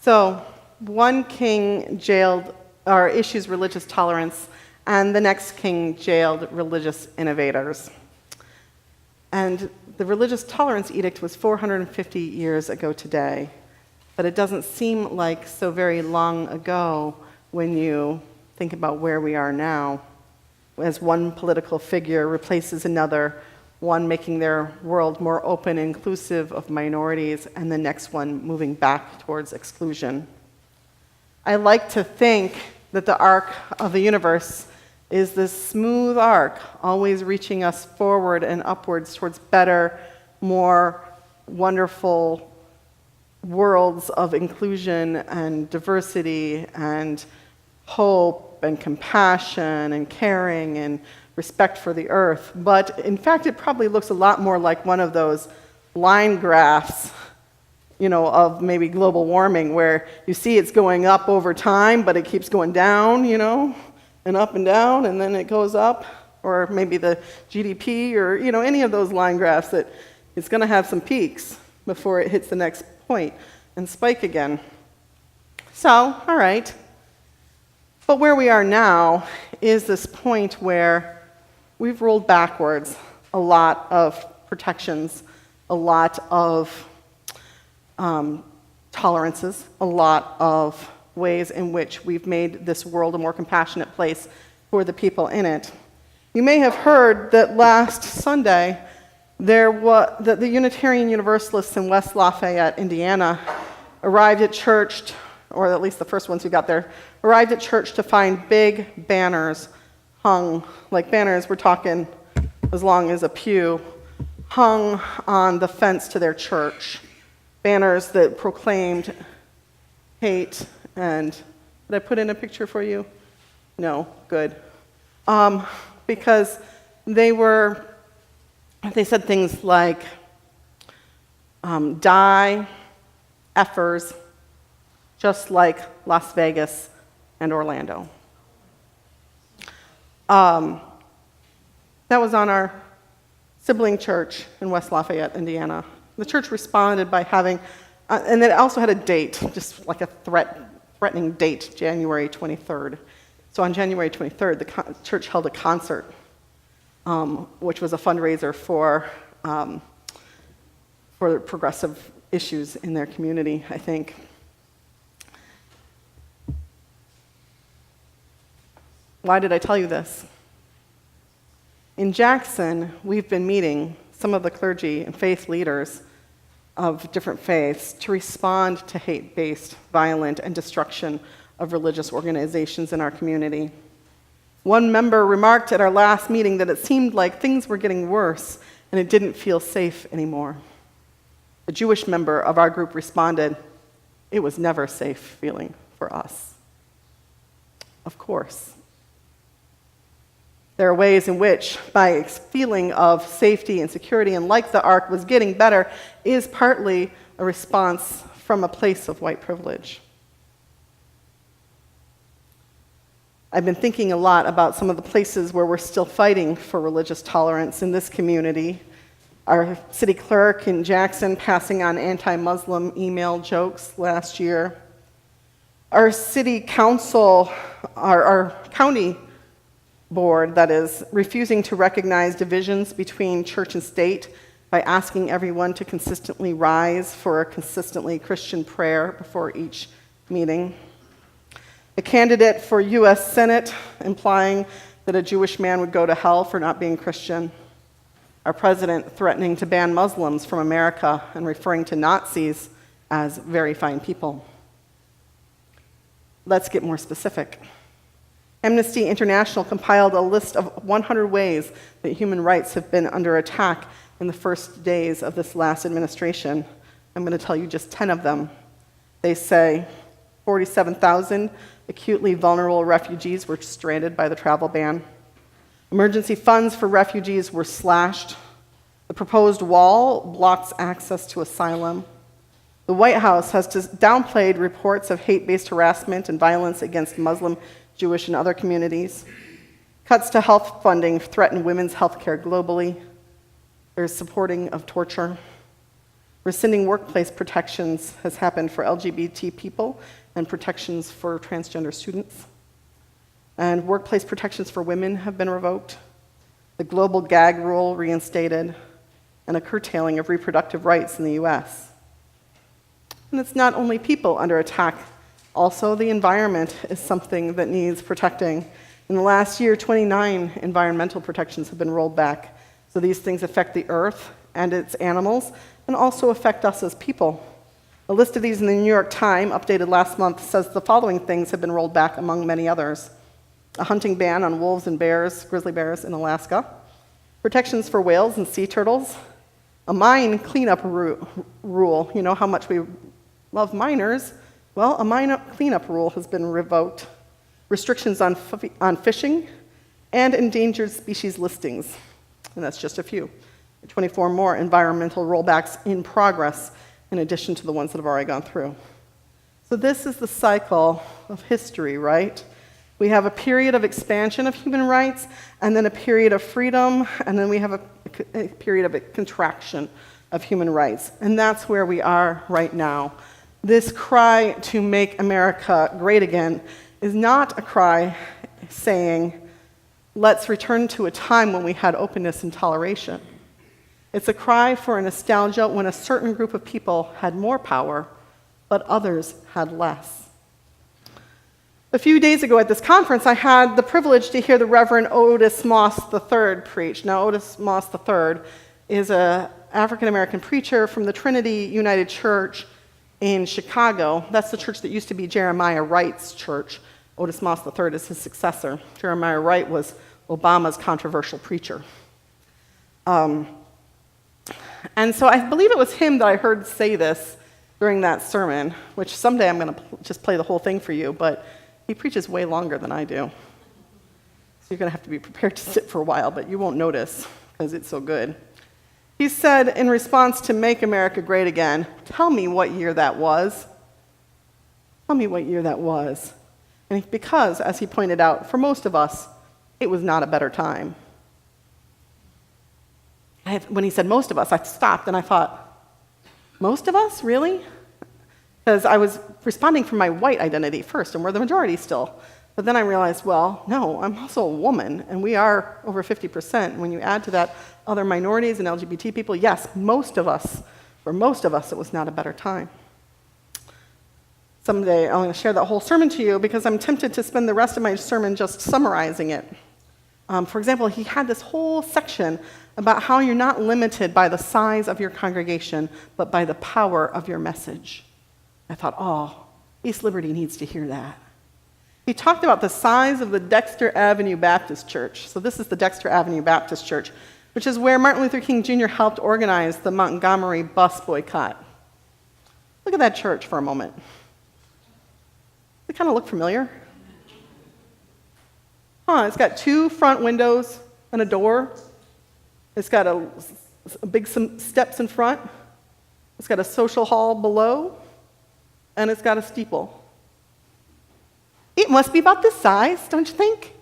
So, one king jailed or issues religious tolerance, and the next king jailed religious innovators. And the religious tolerance edict was 450 years ago today, but it doesn't seem like so very long ago when you think about where we are now, as one political figure replaces another, one making their world more open and inclusive of minorities, and the next one moving back towards exclusion. I like to think that the arc of the universe is this smooth arc, always reaching us forward and upwards towards better, more wonderful worlds of inclusion and diversity and hope and compassion and caring and respect for the earth. But in fact, it probably looks a lot more like one of those line graphs, of maybe global warming, where you see it's going up over time, but it keeps going down, and up and down, and then it goes up. Or maybe the GDP, or any of those line graphs, that it's going to have some peaks before it hits the next point and spike again. So, all right. But where we are now is this point where we've rolled backwards a lot of protections, a lot of tolerances, a lot of ways in which we've made this world a more compassionate place for the people in it. You may have heard that last Sunday, the Unitarian Universalists in West Lafayette, Indiana, arrived at church, or at least the first ones who got there, arrived at church to find big banners hung, like banners, we're talking as long as a pew, hung on the fence to their church. Banners that proclaimed hate and, did I put in a picture for you? No, good. Because they said things like, die, effers, just like Las Vegas and Orlando. That was on our sibling church in West Lafayette, Indiana. The church responded by having, and it also had a date, just like a threatening date, January 23rd. So on January 23rd, the church held a concert, which was a fundraiser for progressive issues in their community, I think. Why did I tell you this? In Jackson, we've been meeting some of the clergy and faith leaders of different faiths to respond to hate-based, violent, and destruction of religious organizations in our community. One member remarked at our last meeting that it seemed like things were getting worse and it didn't feel safe anymore. A Jewish member of our group responded, "It was never safe feeling for us." Of course. There are ways in which, by a feeling of safety and security, and like the ark was getting better, is partly a response from a place of white privilege. I've been thinking a lot about some of the places where we're still fighting for religious tolerance in this community. Our city clerk in Jackson passing on anti-Muslim email jokes last year. Our city council, our county board, that is, refusing to recognize divisions between church and state by asking everyone to consistently rise for a consistently Christian prayer before each meeting. A candidate for U.S. Senate implying that a Jewish man would go to hell for not being Christian. Our president threatening to ban Muslims from America and referring to Nazis as very fine people. Let's get more specific. Amnesty International compiled a list of 100 ways that human rights have been under attack in the first days of this last administration. I'm going to tell you just 10 of them. They say 47,000 acutely vulnerable refugees were stranded by the travel ban. Emergency funds for refugees were slashed. The proposed wall blocks access to asylum. The White House has downplayed reports of hate-based harassment and violence against Muslim, Jewish, and other communities. Cuts to health funding threaten women's health care globally. There's supporting of torture. Rescinding workplace protections has happened for LGBT people and protections for transgender students. And workplace protections for women have been revoked. The global gag rule reinstated, and a curtailing of reproductive rights in the US. And it's not only people under attack, also the environment is something that needs protecting. In the last year, 29 environmental protections have been rolled back. So these things affect the earth and its animals, and also affect us as people. A list of these in the New York Times, updated last month, says the following things have been rolled back among many others. A hunting ban on wolves and bears, grizzly bears in Alaska, protections for whales and sea turtles, a mine cleanup rule. You know how much we love miners. Well, a mine cleanup rule has been revoked, restrictions on fishing, and endangered species listings. And that's just a few. 24 more environmental rollbacks in progress, in addition to the ones that have already gone through. So this is the cycle of history, right? We have a period of expansion of human rights, and then a period of freedom, and then we have a period of contraction of human rights. And that's where we are right now. This cry to make America great again is not a cry saying, let's return to a time when we had openness and toleration. It's a cry for a nostalgia when a certain group of people had more power, but others had less. A few days ago at this conference, I had the privilege to hear the Reverend Otis Moss III preach. Now, Otis Moss III is an African-American preacher from the Trinity United Church in Chicago. That's the church that used to be Jeremiah Wright's church. Otis Moss III is his successor. Jeremiah Wright was Obama's controversial preacher. And so I believe it was him that I heard say this during that sermon, which someday I'm going to just play the whole thing for you, but he preaches way longer than I do. So you're going to have to be prepared to sit for a while, but you won't notice because it's so good. He said in response to Make America Great Again, tell me what year that was. Tell me what year that was. And because, as he pointed out, for most of us, it was not a better time. When he said most of us, I stopped and I thought, most of us, really? Because I was responding from my white identity first, and we're the majority still. But then I realized, well, no, I'm also a woman, and we are over 50%. When you add to that other minorities and LGBT people, yes, most of us, for most of us, it was not a better time. Someday I'm going to share that whole sermon to you because I'm tempted to spend the rest of my sermon just summarizing it. For example, he had this whole section about how you're not limited by the size of your congregation, but by the power of your message. I thought, oh, East Liberty needs to hear that. He talked about the size of the Dexter Avenue Baptist Church. So this is the Dexter Avenue Baptist Church, which is where Martin Luther King Jr. helped organize the Montgomery bus boycott. Look at that church for a moment. Does it kind of look familiar? It's got 2 front windows and a door. It's got a big some steps in front. It's got a social hall below. And it's got a steeple. It must be about this size, don't you think?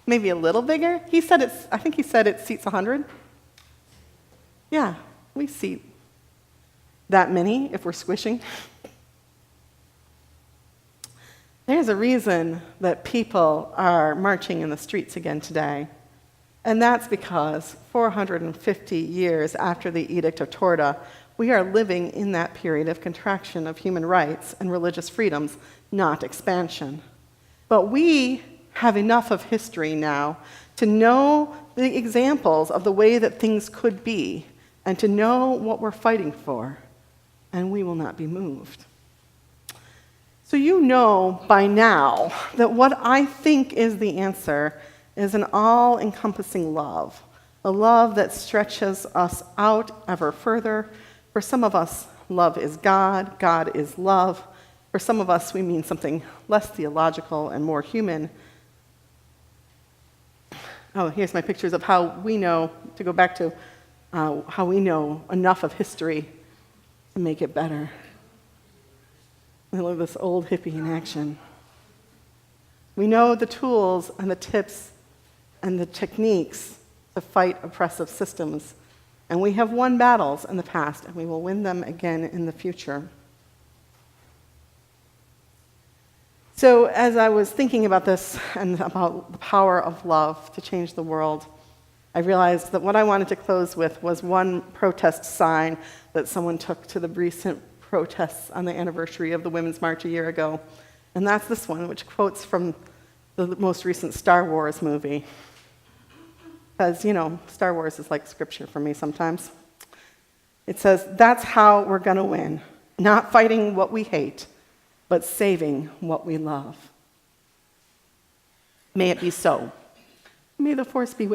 Maybe a little bigger. I think he said it seats 100. Yeah, we seat that many if we're squishing. There's a reason that people are marching in the streets again today. And that's because 450 years after the Edict of Torda, we are living in that period of contraction of human rights and religious freedoms, not expansion. But we have enough of history now to know the examples of the way that things could be and to know what we're fighting for, and we will not be moved. So you know by now that what I think is the answer is an all-encompassing love, a love that stretches us out ever further. For some of us, love is God, God is love. For some of us, we mean something less theological and more human. Oh, here's my pictures of how we know, to go back to how we know enough of history to make it better. I love this old hippie in action. We know the tools and the tips and the techniques to fight oppressive systems. And we have won battles in the past, and we will win them again in the future. So as I was thinking about this and about the power of love to change the world, I realized that what I wanted to close with was one protest sign that someone took to the recent protests on the anniversary of the Women's March a year ago. And that's this one, which quotes from the most recent Star Wars movie. Because, Star Wars is like scripture for me sometimes. It says, "That's how we're going to win. Not fighting what we hate, but saving what we love." May it be so. May the Force be with you.